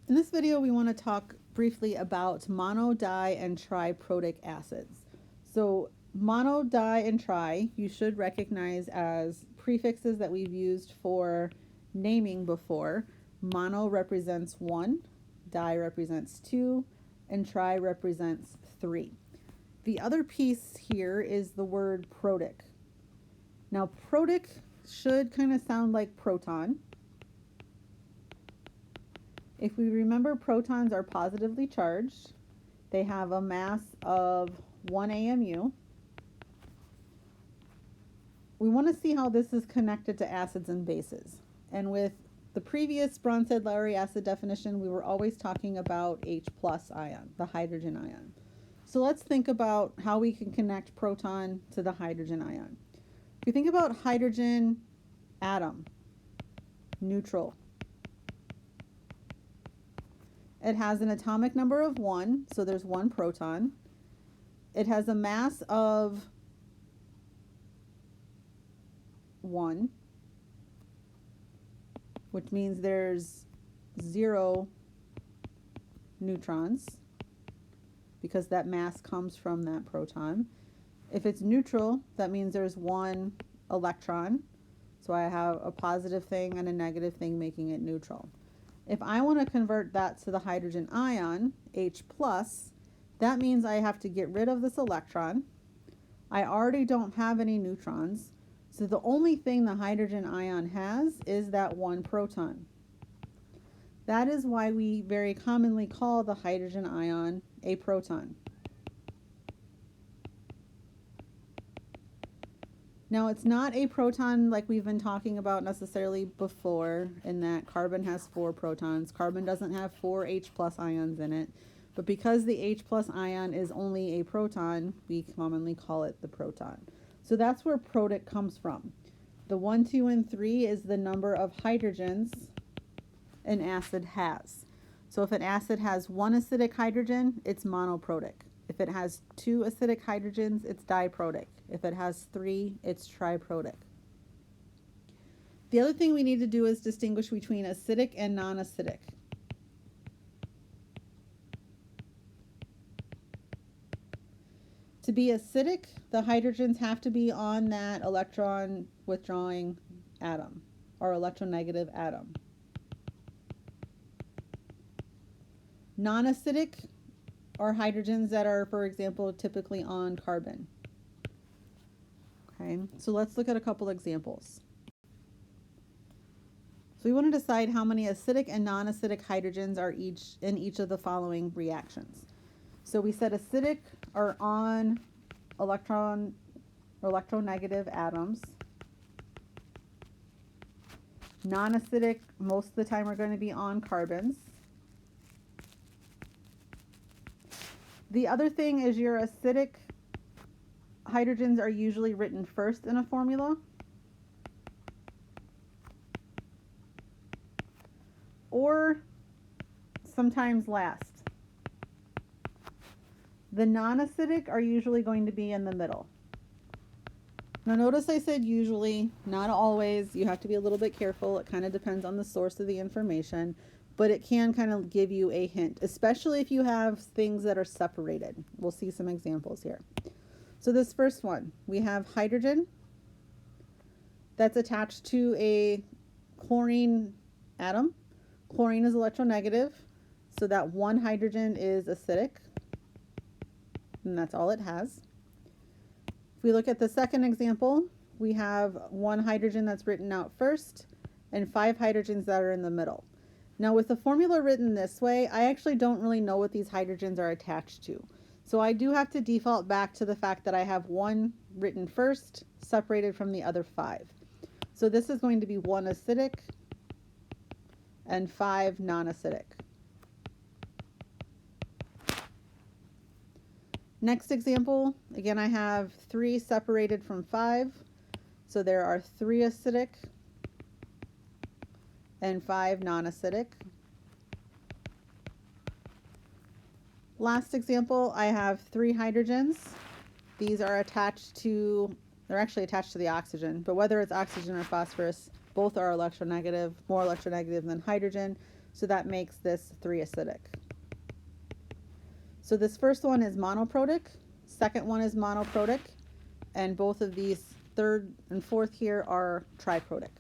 In this video, we want to talk briefly about mono, di, and triprotic acids. So mono, di, and tri, you should recognize as prefixes that we've used for naming before. Mono represents 1, di represents 2, and tri represents 3. The other piece here is the word protic. Now, protic should kind of sound like proton. If we remember, protons are positively charged. They have a mass of 1 AMU. We want to see how this is connected to acids and bases. And with the previous Bronsted-Lowry acid definition, we were always talking about H plus ion, the hydrogen ion. So let's think about how we can connect proton to the hydrogen ion. If you think about hydrogen atom, neutral. It has an atomic number of 1, so there's 1 proton. It has a mass of 1, which means there's 0 neutrons because that mass comes from that proton. If it's neutral, that means there's 1 electron. So I have a positive thing and a negative thing making it neutral. If I want to convert that to the hydrogen ion, H+, that means I have to get rid of this electron. I already don't have any neutrons, so the only thing the hydrogen ion has is that 1 proton. That is why we very commonly call the hydrogen ion a proton. Now, it's not a proton like we've been talking about necessarily before, in that carbon has 4 protons. Carbon doesn't have 4 H plus ions in it. But because the H plus ion is only a proton, we commonly call it the proton. So that's where protic comes from. The 1, 2, and 3 is the number of hydrogens an acid has. So if an acid has 1 acidic hydrogen, it's monoprotic. If it has 2 acidic hydrogens, it's diprotic. If it has 3, it's triprotic. The other thing we need to do is distinguish between acidic and non-acidic. To be acidic, the hydrogens have to be on that electron withdrawing atom or electronegative atom. Non-acidic are hydrogens that are, for example, typically on carbon. Okay, so let's look at a couple examples. So we want to decide how many acidic and non-acidic hydrogens are in each of the following reactions. So we said acidic are on electronegative atoms. Non-acidic most of the time are going to be on carbons. The other thing is your acidic hydrogens are usually written first in a formula, or sometimes last. The non-acidic are usually going to be in the middle. Now notice I said usually, not always. You have to be a little bit careful. It kind of depends on the source of the information, but it can kind of give you a hint, especially if you have things that are separated. We'll see some examples here. So this first one, we have hydrogen that's attached to a chlorine atom. Chlorine is electronegative, so that 1 hydrogen is acidic, and that's all it has. If we look at the second example, we have 1 hydrogen that's written out first and 5 hydrogens that are in the middle. Now with the formula written this way, I actually don't really know what these hydrogens are attached to. So I do have to default back to the fact that I have 1 written first, separated from the other 5. So this is going to be 1 acidic and 5 non-acidic. Next example, again I have 3 separated from 5. So there are 3 acidic and 5 non-acidic. Last example, I have 3 hydrogens. These are attached to, they're actually attached to the oxygen, but whether it's oxygen or phosphorus, both are electronegative, more electronegative than hydrogen. So that makes this 3 acidic. So this first one is monoprotic, second one is monoprotic, and both of these third and fourth here are triprotic.